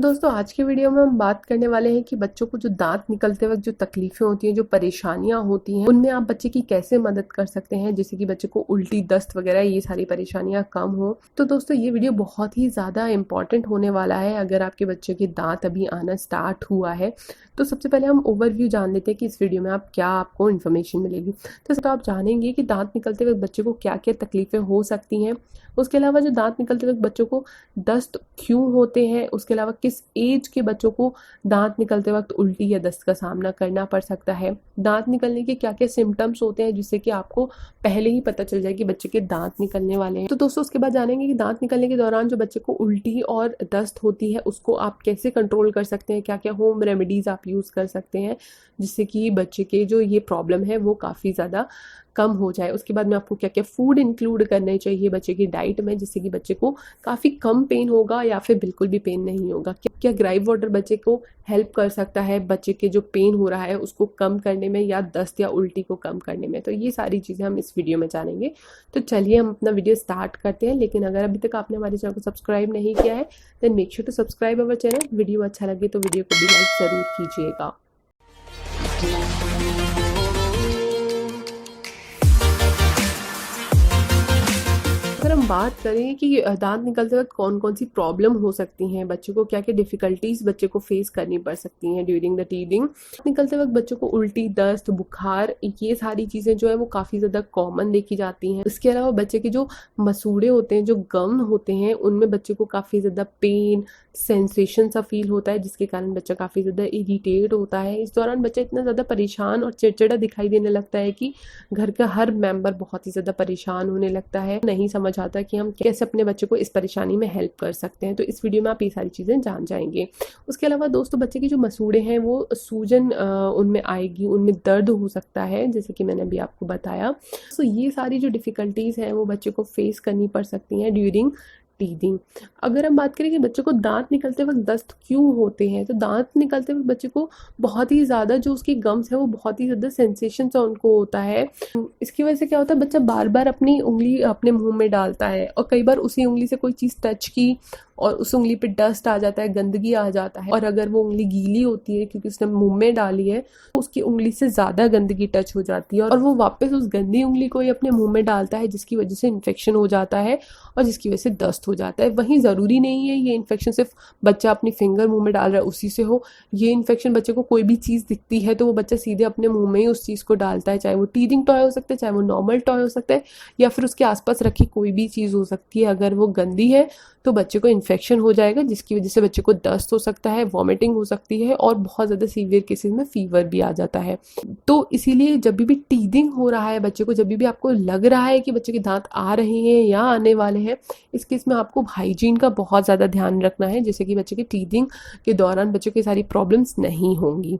दोस्तों आज के वीडियो में हम बात करने वाले हैं कि बच्चों को जो दांत निकलते वक्त जो तकलीफें होती हैं, जो परेशानियां होती हैं, उनमें आप बच्चे की कैसे मदद कर सकते हैं, जैसे कि बच्चे को उल्टी, दस्त वगैरह ये सारी परेशानियां कम हो। तो दोस्तों ये वीडियो बहुत ही ज़्यादा इंपॉर्टेंट होने वाला है। अगर आपके बच्चे के दांत अभी आना स्टार्ट हुआ है तो सबसे पहले हम ओवरव्यू जान लेते हैं कि इस वीडियो में आपको इन्फॉर्मेशन मिलेगी। तो आप जानेंगे कि दांत निकलते वक्त बच्चे को क्या क्या तकलीफें हो सकती हैं। उसके अलावा जो दांत निकलते वक्त बच्चों को दस्त क्यों होते हैं, उसके अलावा किस एज के बच्चों को दांत निकलते वक्त उल्टी या दस्त का सामना करना पड़ सकता है, दांत निकलने के क्या क्या सिम्टम्स होते हैं जिससे कि आपको पहले ही पता चल जाए कि बच्चे के दांत निकलने वाले हैं। तो दोस्तों उसके बाद जानेंगे कि दांत निकलने के दौरान जो बच्चे को उल्टी और दस्त होती है उसको आप कैसे कंट्रोल कर सकते हैं, क्या क्या होम रेमेडीज आप यूज़ कर सकते हैं जिससे कि बच्चे के जो ये प्रॉब्लम है वो काफ़ी ज़्यादा कम हो जाए। उसके बाद में आपको क्या क्या फूड इंक्लूड करने चाहिए बच्चे की डाइट में जिससे कि बच्चे को काफ़ी कम पेन होगा या फिर बिल्कुल भी पेन नहीं होगा। क्या ग्राइव वाटर बच्चे को हेल्प कर सकता है बच्चे के जो पेन हो रहा है उसको कम करने में या दस्त या उल्टी को कम करने में। तो ये सारी चीज़ें हम इस वीडियो में जानेंगे। तो चलिए हम अपना वीडियो स्टार्ट करते हैं। लेकिन अगर अभी तक आपने हमारे चैनल को सब्सक्राइब नहीं किया है then make sure to subscribe our channel. Video अच्छा लगे तो वीडियो को भी लाइक ज़रूर कीजिएगा। अगर हम बात करें कि दांत निकलते वक्त कौन कौन सी प्रॉब्लम हो सकती हैं, बच्चों को क्या क्या डिफिकल्टीज बच्चे को फेस करनी पड़ सकती हैं ड्यूरिंग द टीदिंग। निकलते वक्त बच्चों को उल्टी, दस्त, बुखार, ये सारी चीज़ें जो है वो काफ़ी ज़्यादा कॉमन देखी जाती हैं। इसके अलावा बच्चे के जो मसूड़े होते हैं, जो गम होते हैं, उनमें बच्चे को काफ़ी ज़्यादा पेन, सेंसेशन सा फील होता है जिसके कारण बच्चा काफ़ी ज़्यादा इरिटेट होता है। इस दौरान बच्चा इतना ज़्यादा परेशान और चिड़चिड़ा दिखाई देने लगता है कि घर का हर मेंबर बहुत ही ज़्यादा परेशान होने लगता है। नहीं समझ आता कि हम कैसे अपने बच्चे को इस परेशानी में हेल्प कर सकते हैं। तो इस वीडियो में आप ये सारी चीज़ें जान जाएंगे। उसके अलावा दोस्तों बच्चे की जो मसूड़े हैं वो सूजन उनमें आएगी, उनमें दर्द हो सकता है जैसे कि मैंने अभी आपको बताया। तो ये सारी जो डिफ़िकल्टीज़ हैं वो बच्चे को फेस करनी पड़ सकती हैं ड्यूरिंग टीदिंग। अगर हम बात करें कि बच्चे को दांत निकलते वक्त दस्त क्यों होते हैं, तो दांत निकलते वक्त बच्चे को बहुत ही ज़्यादा जो उसकी गम्स है वो बहुत ही ज़्यादा सेंसेशन सा उनको होता है। इसकी वजह से क्या होता है, बच्चा बार बार अपनी उंगली अपने मुंह में डालता है और कई बार उसी उंगली से कोई चीज़ टच की और उस उंगली पे डस्ट आ जाता है, गंदगी आ जाता है। और अगर वो उंगली गीली होती है क्योंकि उसने मुंह में डाली है तो उसकी उंगली से ज़्यादा गंदगी टच हो जाती है और वो वापस उस गंदी उंगली को ही अपने मुंह में डालता है जिसकी वजह से इन्फेक्शन हो जाता है और जिसकी वजह से दस्त हो जाता है। वहीं ज़रूरी नहीं है ये इन्फेक्शन सिर्फ बच्चा अपनी फिंगर मुंह में डाल रहा है उसी से हो। ये इन्फेक्शन बच्चे को कोई भी चीज़ दिखती है तो वो बच्चा सीधे अपने मुंह में ही उस चीज़ को डालता है, चाहे वो टीदिंग टॉय हो सकता है, चाहे वो नॉर्मल टॉय हो सकता है या फिर उसके आसपास रखी कोई भी चीज़ हो सकती है। अगर वो गंदी है तो बच्चे को इन्फेक्शन हो जाएगा जिसकी वजह से बच्चे को दस्त हो सकता है, वॉमिटिंग हो सकती है और बहुत ज़्यादा सीवियर केसेस में फीवर भी आ जाता है। तो इसीलिए जब भी टीदिंग हो रहा है बच्चे को, जब भी आपको लग रहा है कि बच्चे के दांत आ रहे हैं या आने वाले हैं, इस केस में आपको हाइजीन का बहुत ज़्यादा ध्यान रखना है जिससे कि बच्चे के टीदिंग के दौरान बच्चों की सारी प्रॉब्लम्स नहीं होंगी।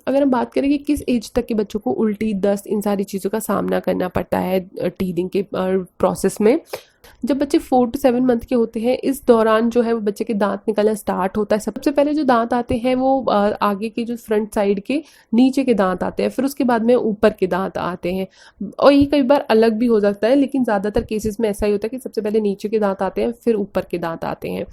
अगर हम बात करें कि किस एज तक के बच्चों को उल्टी, दस्त, इन सारी चीज़ों का सामना करना पड़ता है टीदिंग के प्रोसेस में, जब बच्चे 4 to 7 मंथ के होते हैं इस दौरान जो है वो बच्चे के दांत निकलना स्टार्ट होता है। सबसे पहले जो दांत आते हैं वो आगे के जो फ्रंट साइड के नीचे के दांत आते हैं, फिर उसके बाद में ऊपर के दांत आते हैं और ये कई बार अलग भी हो सकता है लेकिन ज़्यादातर केसेस में ऐसा ही होता है कि सबसे पहले नीचे के दांत आते हैं फिर ऊपर के दांत आते हैं।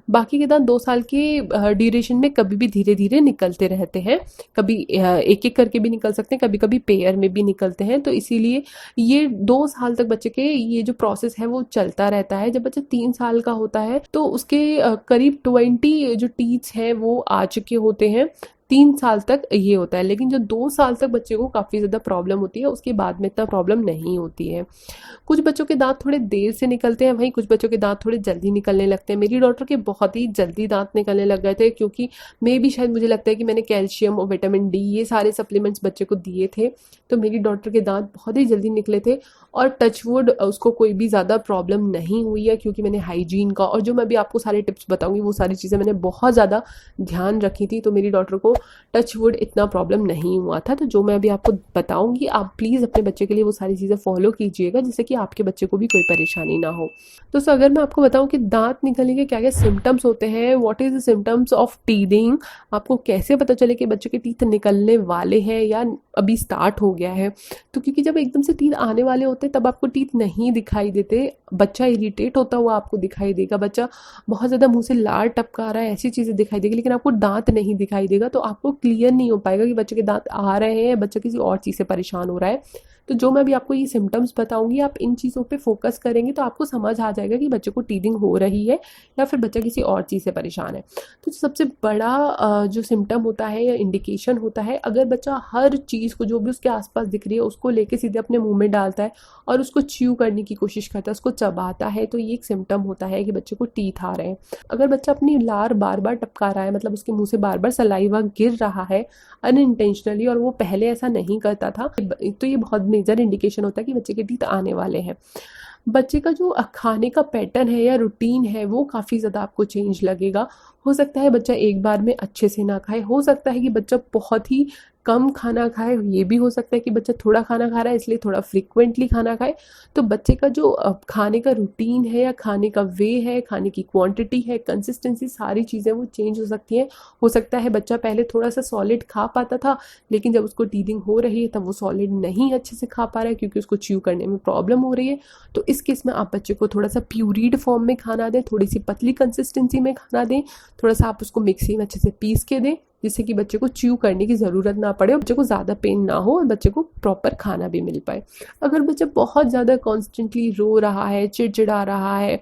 बाकी के दांत 2 साल के ड्यूरेशन में कभी भी धीरे धीरे निकलते रहते हैं, कभी एक एक करके भी निकल सकते हैं, कभी कभी पेयर में भी निकलते हैं। तो इसीलिए ये 2 साल तक बच्चे के ये जो प्रोसेस है वो चलता रहता है। जब बच्चा 3 साल का होता है तो उसके करीब 20 जो टीथ हैं वो आ चुके होते हैं। 3 साल तक ये होता है, लेकिन जो 2 साल तक बच्चे को काफ़ी ज़्यादा प्रॉब्लम होती है उसके बाद में इतना प्रॉब्लम नहीं होती है। कुछ बच्चों के दांत थोड़े देर से निकलते हैं, वहीं कुछ बच्चों के दांत थोड़े जल्दी निकलने लगते हैं। मेरी डॉटर के बहुत ही जल्दी दांत निकलने लग गए थे क्योंकि शायद मुझे लगता है कि मैंने कैल्शियम और विटामिन डी ये सारे सप्लीमेंट्स बच्चे को दिए थे तो मेरी डॉटर के दांत बहुत ही जल्दी निकले थे और टचवुड उसको कोई भी ज़्यादा प्रॉब्लम नहीं हुई है क्योंकि मैंने हाइजीन का और जो मैं भी आपको सारे टिप्स बताऊंगी वो सारी चीज़ें मैंने बहुत ज़्यादा ध्यान रखी थी। तो मेरी डॉटर को टच वुड इतना प्रॉब्लम नहीं हुआ था। तो जो मैं अभी आपको बताऊंगी, आप प्लीज़ अपने बच्चे के लिए वो सारी चीज़ें फॉलो कीजिएगा, जिससे कि आपके बच्चे को भी कोई परेशानी ना हो। दोस्तों, अगर मैं आपको बताऊं कि दांत निकलने के क्या क्या सिम्टम्स होते हैं, what is the symptoms of teething, आपको कैसे पता चले कि बच्चे के टीथ निकलने वाले हैं या अभी स्टार्ट हो गया है। तो क्योंकि जब एकदम से टीथ आने वाले होते हैं तब आपको टीथ नहीं दिखाई देते, बच्चा इरिटेट होता हुआ आपको दिखाई देगा, बच्चा बहुत ज़्यादा मुंह से लार टपका रहा है, ऐसी चीज़ें दिखाई देगी, लेकिन आपको दांत नहीं दिखाई देगा। तो आपको क्लियर नहीं हो पाएगा कि बच्चे के दांत आ रहे हैं, बच्चा किसी और चीज़ से परेशान हो रहा है। तो जो मैं अभी आपको ये सिम्टम्स बताऊंगी, आप इन चीज़ों पे फोकस करेंगे तो आपको समझ आ जाएगा कि बच्चे को टीदिंग हो रही है या फिर बच्चा किसी और चीज़ से परेशान है। तो सबसे बड़ा जो सिम्टम होता है या इंडिकेशन होता है, अगर बच्चा हर चीज़ को जो भी उसके आसपास दिख रही है उसको लेके सीधे अपने मुंह में डालता है और उसको च्यू करने की कोशिश करता है, उसको चबाता है, तो ये एक सिम्टम होता है कि बच्चे को टीथ आ रहे हैं। अगर बच्चा अपनी लार बार बार टपका रहा है, मतलब उसके मुंह से बार बार सलाइवा गिर रहा है अनइंटेंशनली, और वो पहले ऐसा नहीं करता था, तो ये बहुत मेजर इंडिकेशन होता है कि बच्चे के टीथ आने वाले हैं। बच्चे का जो खाने का पैटर्न है या रूटीन है वो काफ़ी ज़्यादा आपको चेंज लगेगा। हो सकता है बच्चा एक बार में अच्छे से ना खाए, हो सकता है कि बच्चा बहुत ही कम खाना खाए, ये भी हो सकता है कि बच्चा थोड़ा खाना खा रहा है इसलिए थोड़ा फ्रिक्वेंटली खाना खाए। तो बच्चे का जो खाने का रूटीन है या खाने का वे है, खाने की क्वांटिटी है, कंसिस्टेंसी, सारी चीज़ें वो चेंज हो सकती हैं। हो सकता है बच्चा पहले थोड़ा सा सॉलिड खा पाता था, लेकिन जब उसको टीदिंग हो रही है तब वो सॉलिड नहीं अच्छे से खा पा रहा है क्योंकि उसको च्यू करने में प्रॉब्लम हो रही है। तो इस केस में आप बच्चे को थोड़ा सा प्यूरीड फॉर्म में खाना दें, थोड़ी सी पतली कंसिस्टेंसी में खाना दें, थोड़ा सा आप उसको मिक्सी में अच्छे से पीस के दें, जिससे कि बच्चे को च्यू करने की ज़रूरत ना पड़े और बच्चे को ज़्यादा पेन ना हो और बच्चे को प्रॉपर खाना भी मिल पाए। अगर बच्चा बहुत ज़्यादा कॉन्स्टेंटली रो रहा है, चिड़चिड़ा रहा है,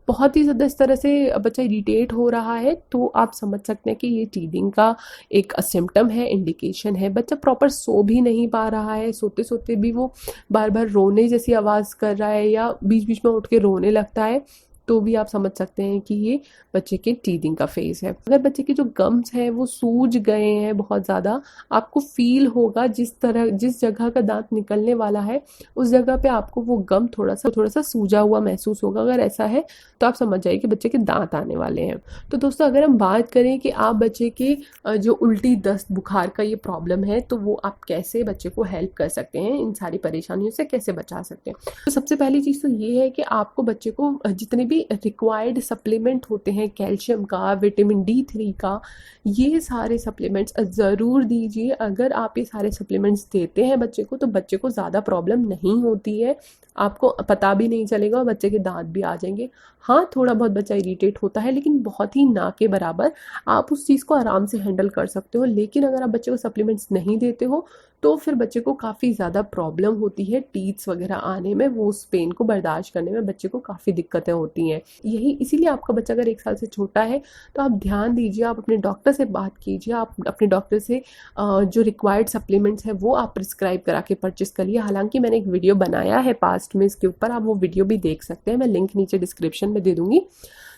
बहुत ही ज़्यादा इस तरह से बच्चा इरिटेट हो रहा है, तो आप समझ सकते हैं कि ये टीदिंग का एक सिम्टम है, इंडिकेशन है। बच्चा प्रॉपर सो भी नहीं पा रहा है, सोते सोते भी वो बार बार रोने जैसी आवाज़ कर रहा है या बीच बीच में उठ के रोने लगता है, तो भी आप समझ सकते हैं कि ये बच्चे के टीदिंग का फेज है। अगर बच्चे के जो गम्स हैं वो सूज गए हैं बहुत ज़्यादा, आपको फील होगा जिस जगह का दांत निकलने वाला है उस जगह पे आपको वो गम थोड़ा सा सूजा हुआ महसूस होगा। अगर ऐसा है तो आप समझ जाइए कि बच्चे के दांत आने वाले हैं। तो दोस्तों, अगर हम बात करें कि आप बच्चे के जो उल्टी दस्त बुखार का ये प्रॉब्लम है, तो वो आप कैसे बच्चे को हेल्प कर सकते हैं, इन सारी परेशानियों से कैसे बचा सकते हैं। तो सबसे पहली चीज़ तो ये है कि आपको बच्चे को जितने भी रिक्वायर्ड सप्लीमेंट होते हैं, कैल्शियम का, विटामिन D3 का, ये सारे सप्लीमेंट्स ज़रूर दीजिए। अगर आप ये सारे सप्लीमेंट्स देते हैं बच्चे को, तो बच्चे को ज़्यादा प्रॉब्लम नहीं होती है, आपको पता भी नहीं चलेगा और बच्चे के दांत भी आ जाएंगे। हाँ, थोड़ा बहुत बच्चा इरिटेट होता है, लेकिन बहुत ही ना के बराबर। आप उस चीज़ को आराम से हैंडल कर सकते हो। लेकिन अगर आप बच्चे को सप्लीमेंट्स नहीं देते हो तो फिर बच्चे को काफ़ी ज़्यादा प्रॉब्लम होती है टीथ्स वगैरह आने में, वो उस पेन को बर्दाश्त करने में बच्चे को काफ़ी दिक्कतें होती हैं। यही इसीलिए आपका बच्चा अगर 1 साल से छोटा है तो आप ध्यान दीजिए, आप अपने डॉक्टर से बात कीजिए, आप अपने डॉक्टर से जो रिक्वायर्ड सप्लीमेंट्स है वो आप प्रिस्क्राइब करा के परचेस करिए। हालांकि मैंने एक वीडियो बनाया है पास्ट में इसके ऊपर, आप वो वीडियो भी देख सकते हैं, मैं लिंक नीचे डिस्क्रिप्शन में दे दूँगी,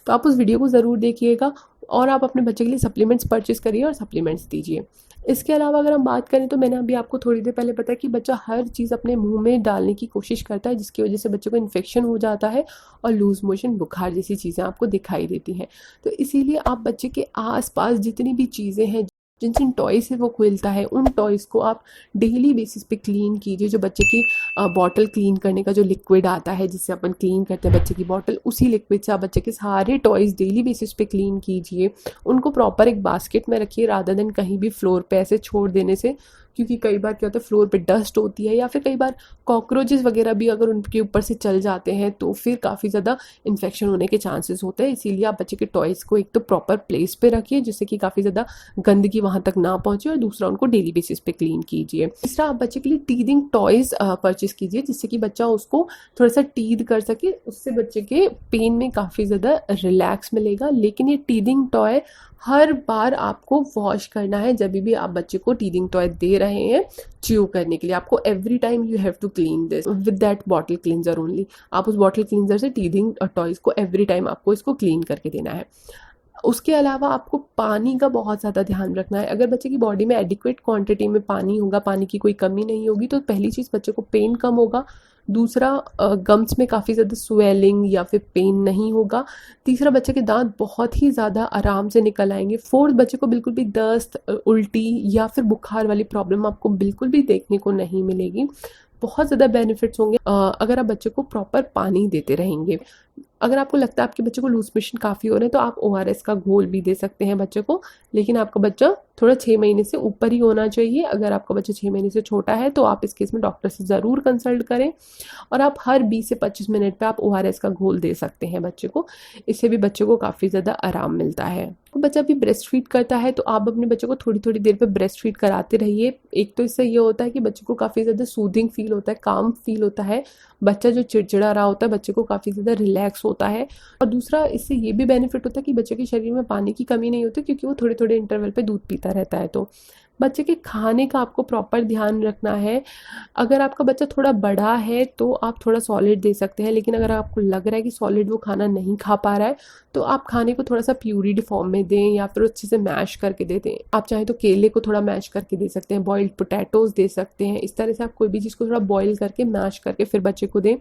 तो आप उस वीडियो को ज़रूर देखिएगा और आप अपने बच्चे के लिए सप्लीमेंट्स परचेस करिए और सप्लीमेंट्स दीजिए। इसके अलावा अगर हम बात करें तो मैंने अभी आपको थोड़ी देर पहले बताया कि बच्चा हर चीज़ अपने मुंह में डालने की कोशिश करता है, जिसकी वजह से बच्चे को इन्फेक्शन हो जाता है और लूज मोशन, बुखार जैसी चीज़ें आपको दिखाई देती हैं। तो इसीलिए आप बच्चे के आसपास जितनी भी चीज़ें हैं, जिन जिन टॉय से वो खेलता है, उन टॉयज़ को आप डेली बेसिस पे क्लीन कीजिए। जो बच्चे की बॉटल क्लीन करने का जो लिक्विड आता है जिससे अपन क्लीन करते हैं बच्चे की बॉटल, उसी लिक्विड से आप बच्चे के सारे टॉयज़ डेली बेसिस पे क्लीन कीजिए। उनको प्रॉपर एक बास्केट में रखिए रादर देन कहीं भी फ्लोर पे ऐसे छोड़ देने से, क्योंकि कई बार क्या होता है फ्लोर पे डस्ट होती है या फिर कई बार कॉकरोचेस वगैरह भी अगर उनके ऊपर से चल जाते हैं तो फिर काफ़ी ज़्यादा इन्फेक्शन होने के चांसेस होते हैं। इसीलिए आप बच्चे के टॉयज़ को एक तो प्रॉपर प्लेस पे रखिए जिससे कि काफ़ी ज़्यादा गंदगी वहाँ तक ना पहुँचे, और दूसरा उनको डेली बेसिस पे क्लीन कीजिए। तीसरा, आप बच्चे के लिए टीदिंग टॉयज़ परचेस कीजिए जिससे कि बच्चा उसको थोड़ा सा टीद कर सके, उससे बच्चे के पेन में काफ़ी ज़्यादा रिलैक्स मिलेगा। लेकिन ये टीदिंग टॉय हर बार आपको वॉश करना है। जब भी आप बच्चे को टीदिंग टॉय दे रहे हैं च्यू करने के लिए, आपको every time you have to clean this with that bottle cleanser only. आप उस बॉटल क्लींजर से टीदिंग टॉयज़ को एवरी टाइम आपको इसको क्लीन करके देना है। उसके अलावा आपको पानी का बहुत ज़्यादा ध्यान रखना है। अगर बच्चे की बॉडी में एडिक्वेट क्वांटिटी में पानी होगा, पानी की कोई कमी नहीं होगी, तो पहली चीज़ बच्चे को पेन कम होगा, दूसरा गम्स में काफ़ी ज़्यादा स्वेलिंग या फिर पेन नहीं होगा। तीसरा, बच्चे के दांत बहुत ही ज़्यादा आराम से निकल आएंगे। फोर्थ, बच्चे को बिल्कुल भी दस्त, उल्टी या फिर बुखार वाली प्रॉब्लम आपको बिल्कुल भी देखने को नहीं मिलेगी। बहुत ज़्यादा बेनिफिट्स होंगे अगर आप बच्चे को प्रॉपर पानी देते रहेंगे। अगर आपको लगता है आपके बच्चे को लूज मोशन काफ़ी हो रहे हैं तो आप ORS का घोल भी दे सकते हैं बच्चे को, लेकिन आपका बच्चा थोड़ा 6 महीने से ऊपर ही होना चाहिए। अगर आपका बच्चा 6 महीने से छोटा है तो आप इस केस में डॉक्टर से ज़रूर कंसल्ट करें, और आप हर 20 से 25 मिनट पे आप ORS का घोल दे सकते हैं बच्चे को। इससे भी बच्चे को काफ़ी ज़्यादा आराम मिलता है। बच्चा भी ब्रेस्ट फीड करता है तो आप अपने बच्चे को थोड़ी थोड़ी देर पे ब्रेस्ट फीड कराते रहिए। एक तो इससे ये होता है कि बच्चे को काफ़ी ज़्यादा सूदिंग फील होता है, काम फील होता है, बच्चा जो चिड़चिड़ा रहा होता है बच्चे को काफ़ी ज़्यादा रिलैक्स होता है। और दूसरा, इससे ये भी बेनिफिट होता है कि बच्चे के शरीर में पानी की कमी नहीं होती, क्योंकि वो थोड़े थोड़े इंटरवल पे दूध पीता रहता है। तो बच्चे के खाने का आपको प्रॉपर ध्यान रखना है। अगर आपका बच्चा थोड़ा बड़ा है तो आप थोड़ा सॉलिड दे सकते हैं, लेकिन अगर आपको लग रहा है कि सॉलिड वो खाना नहीं खा पा रहा है तो आप खाने को थोड़ा सा प्यूरीड फॉर्म में दें या फिर अच्छे से मैश करके दे दें। आप चाहें तो केले को थोड़ा मैश करके दे सकते हैं, बॉइल्ड पोटैटोज दे सकते हैं। इस तरह से आप कोई भी चीज़ को थोड़ा बॉईल करके मैश करके फिर बच्चे को दें।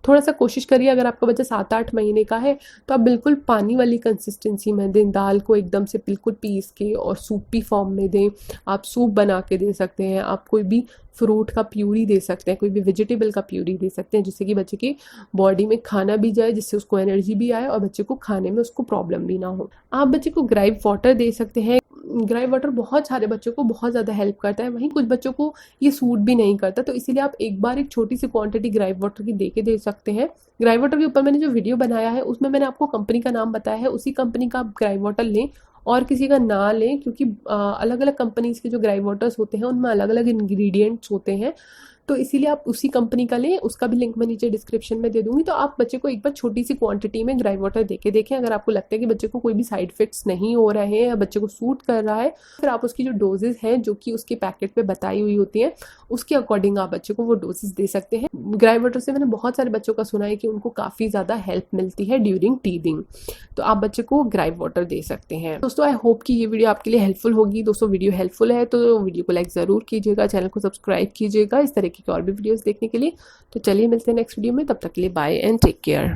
थोड़ा सा कोशिश करिए, अगर आपका बच्चा 7-8 महीने का है तो आप बिल्कुल पानी वाली कंसिस्टेंसी में दें। दाल को एकदम से बिल्कुल पीस के और सूपी फॉर्म में दें। आप सूप बना के दे सकते हैं, आप कोई भी फ्रूट का प्यूरी दे सकते हैं, कोई भी वेजिटेबल का प्यूरी दे सकते हैं, जिससे कि बच्चे की बॉडी में खाना भी जाए, जिससे उसको एनर्जी भी आए और बच्चे को खाने में उसको प्रॉब्लम भी ना हो। आप बच्चे को ग्राइप वाटर दे सकते हैं। ग्राइप वाटर बहुत सारे बच्चों को बहुत ज़्यादा हेल्प करता है, वहीं कुछ बच्चों को ये सूट भी नहीं करता, तो इसीलिए आप एक बार एक छोटी सी क्वांटिटी ग्राइप वाटर की दे के दे सकते हैं। ग्राइप वाटर के ऊपर मैंने जो वीडियो बनाया है उसमें मैंने आपको कंपनी का नाम बताया है, उसी कंपनी का आप ग्राइप वाटर लें और किसी का ना लें, क्योंकि अलग अलग कंपनीज के जो ग्राइप वाटर्स होते हैं उनमें अलग अलग इंग्रेडिएंट्स होते हैं, तो इसीलिए आप उसी कंपनी का लें। उसका भी लिंक मैं नीचे डिस्क्रिप्शन में दे दूंगी। तो आप बच्चे को एक बार छोटी सी क्वांटिटी में ग्राइप वाटर देके देखें। अगर आपको लगता है कि बच्चे को कोई भी साइड इफेक्ट्स नहीं हो रहे हैं या बच्चे को सूट कर रहा है, फिर आप उसकी जो डोजेज हैं जो कि उसके पैकेट पे बताई हुई होती हैं उसके अकॉर्डिंग आप बच्चे को वो डोजेज दे सकते हैं। ग्राइप वाटर से मैंने बहुत सारे बच्चों का सुना है कि उनको काफ़ी ज़्यादा हेल्प मिलती है ड्यूरिंग टीदिंग, तो आप बच्चे को ग्राइप वाटर दे सकते हैं। दोस्तों, आई होप कि ये वीडियो आपके लिए हेल्पफुल होगी। दोस्तों, वीडियो हेल्पफुल है तो वीडियो को लाइक ज़रूर कीजिएगा, चैनल को सब्सक्राइब कीजिएगा इस तरीके की और भी वीडियोज़ देखने के लिए। तो चलिए मिलते हैं नेक्स्ट वीडियो में, तब तक के लिए बाय एंड टेक केयर।